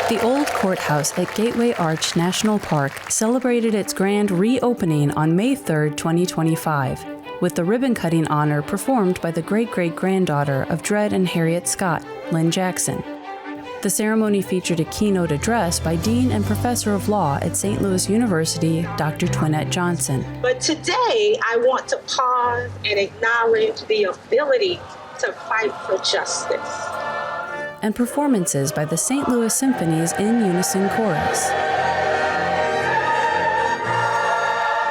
The old courthouse at Gateway Arch National Park celebrated its grand reopening on May 3, 2025, with the ribbon-cutting honor performed by the great-great-granddaughter of Dred and Harriet Scott, Lynn Jackson. The ceremony featured a keynote address by Dean and Professor of Law at St. Louis University, Dr. Twinette Johnson. But today, I want to pause and acknowledge the ability to fight for justice. And performances by the St. Louis Symphony's In Unison Chorus.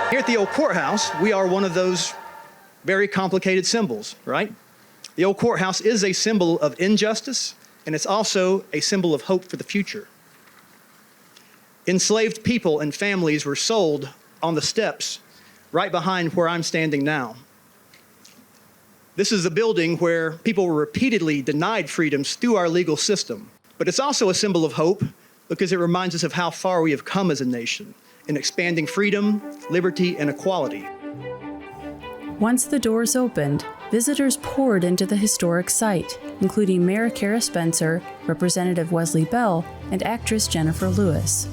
Here at the old courthouse, we are one of those very complicated symbols, right? The old courthouse is a symbol of injustice, and it's also a symbol of hope for the future. Enslaved people and families were sold on the steps right behind where I'm standing now. This is a building where people were repeatedly denied freedoms through our legal system. But it's also a symbol of hope because it reminds us of how far we have come as a nation in expanding freedom, liberty, and equality. Once the doors opened, visitors poured into the historic site, including Mayor Kara Spencer, Representative Wesley Bell, and actress Jennifer Lewis.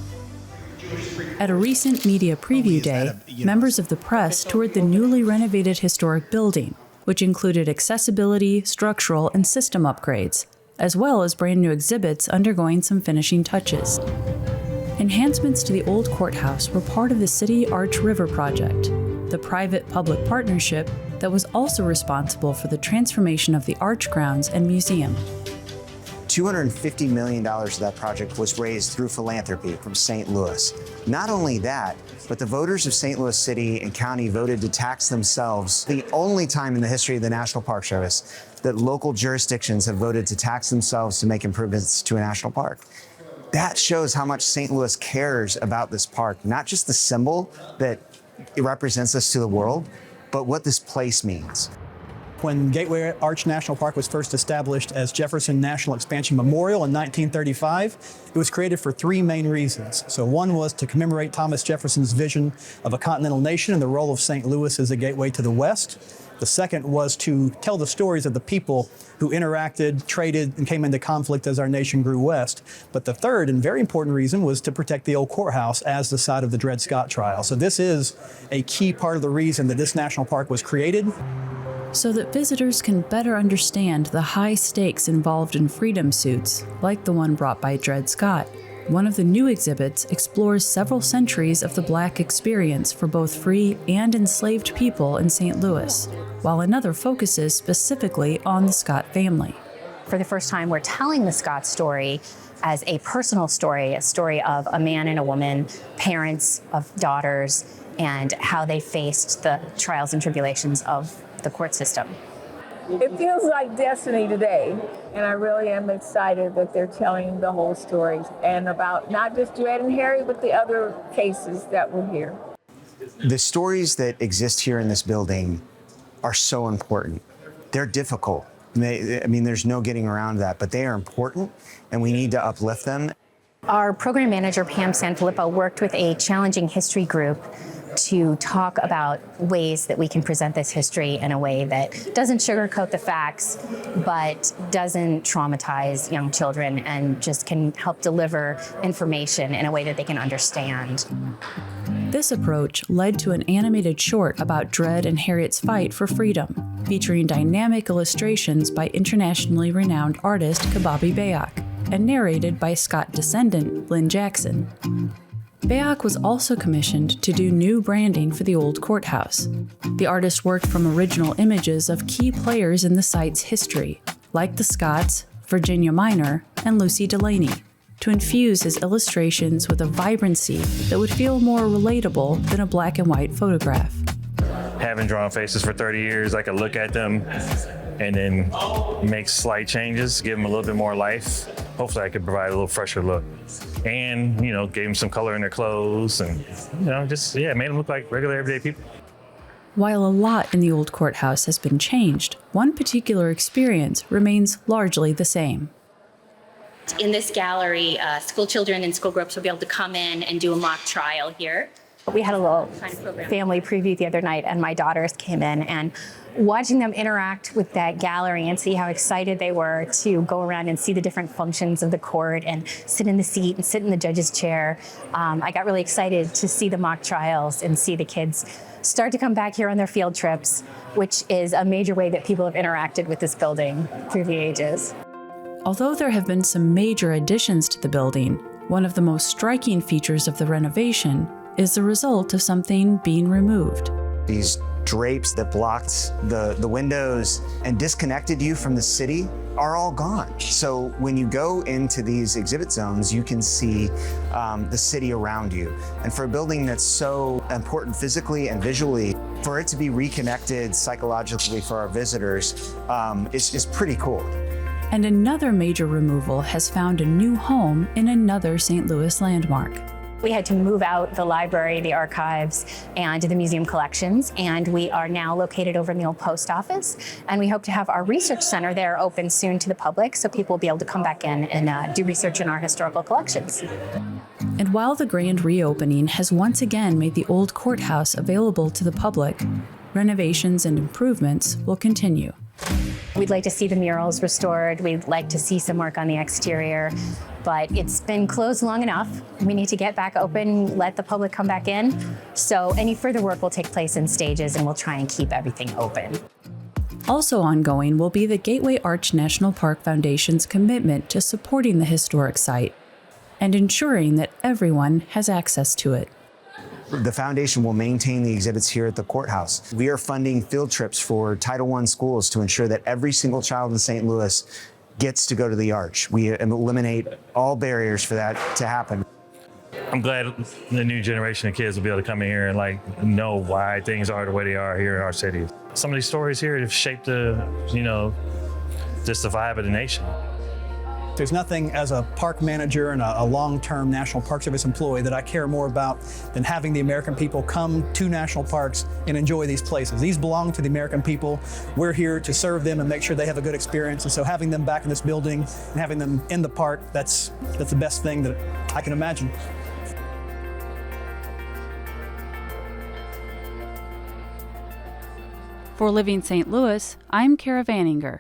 At a recent media preview day, members of the press toured the newly renovated historic building, which included accessibility, structural, and system upgrades, as well as brand new exhibits undergoing some finishing touches. Enhancements to the old courthouse were part of the City Arch River Project, the private-public partnership that was also responsible for the transformation of the Arch grounds and museum. $250 million of that project was raised through philanthropy from St. Louis. Not only that, but the voters of St. Louis City and County voted to tax themselves. The only time in the history of the National Park Service that local jurisdictions have voted to tax themselves to make improvements to a national park. That shows how much St. Louis cares about this park, not just the symbol that it represents us to the world, but what this place means. When Gateway Arch National Park was first established as Jefferson National Expansion Memorial in 1935, it was created for three main reasons. So one was to commemorate Thomas Jefferson's vision of a continental nation and the role of St. Louis as a gateway to the West. The second was to tell the stories of the people who interacted, traded, and came into conflict as our nation grew west. But the third and very important reason was to protect the old courthouse as the site of the Dred Scott trial. So this is a key part of the reason that this national park was created. So that visitors can better understand the high stakes involved in freedom suits, like the one brought by Dred Scott. One of the new exhibits explores several centuries of the Black experience for both free and enslaved people in St. Louis, while another focuses specifically on the Scott family. For the first time, we're telling the Scott story as a personal story, a story of a man and a woman, parents of daughters, and how they faced the trials and tribulations of the court system. It feels like destiny today, and I really am excited that they're telling the whole story and about not just Dred and Harriet, but the other cases that were here. The stories that exist here in this building are so important. They're difficult. There's no getting around that, but they are important, and we need to uplift them. Our program manager, Pam Sanfilippo, worked with a challenging history group to talk about ways that we can present this history in a way that doesn't sugarcoat the facts, but doesn't traumatize young children and just can help deliver information in a way that they can understand. This approach led to an animated short about Dred and Harriet's fight for freedom, featuring dynamic illustrations by internationally renowned artist Kababi Bayak, and narrated by Scott descendant Lynn Jackson. Bayak was also commissioned to do new branding for the old courthouse. The artist worked from original images of key players in the site's history, like the Scotts, Virginia Minor, and Lucy Delaney, to infuse his illustrations with a vibrancy that would feel more relatable than a black and white photograph. Having drawn faces for 30 years, I could look at them and then make slight changes, give them a little bit more life. Hopefully I could provide a little fresher look. And, gave them some color in their clothes and, made them look like regular everyday people. While a lot in the old courthouse has been changed, one particular experience remains largely the same. In this gallery, school children and school groups will be able to come in and do a mock trial here. We had a little family preview the other night, and my daughters came in, and watching them interact with that gallery and see how excited they were to go around and see the different functions of the court and sit in the seat and sit in the judge's chair. I got really excited to see the mock trials and see the kids start to come back here on their field trips, which is a major way that people have interacted with this building through the ages. Although there have been some major additions to the building, one of the most striking features of the renovation is the result of something being removed. These drapes that blocked the windows and disconnected you from the city are all gone. So when you go into these exhibit zones, you can see the city around you. And for a building that's so important physically and visually, for it to be reconnected psychologically for our visitors is pretty cool. And another major removal has found a new home in another St. Louis landmark. We had to move out the library, the archives, and the museum collections, and we are now located over in the old post office, and we hope to have our research center there open soon to the public so people will be able to come back in and do research in our historical collections. And while the grand reopening has once again made the old courthouse available to the public, renovations and improvements will continue. We'd like to see the murals restored. We'd like to see some work on the exterior, but it's been closed long enough. We need to get back open, let the public come back in. So any further work will take place in stages, and we'll try and keep everything open. Also ongoing will be the Gateway Arch National Park Foundation's commitment to supporting the historic site and ensuring that everyone has access to it. The foundation will maintain the exhibits here at the courthouse. We are funding field trips for Title I schools to ensure that every single child in St. Louis gets to go to the Arch. We eliminate all barriers for that to happen. I'm glad the new generation of kids will be able to come in here and know why things are the way they are here in our city. Some of these stories here have shaped just the vibe of the nation. There's nothing as a park manager and a long-term National Park Service employee that I care more about than having the American people come to national parks and enjoy these places. These belong to the American people. We're here to serve them and make sure they have a good experience. And so having them back in this building and having them in the park, that's the best thing that I can imagine. For Living St. Louis, I'm Kara Vaninger.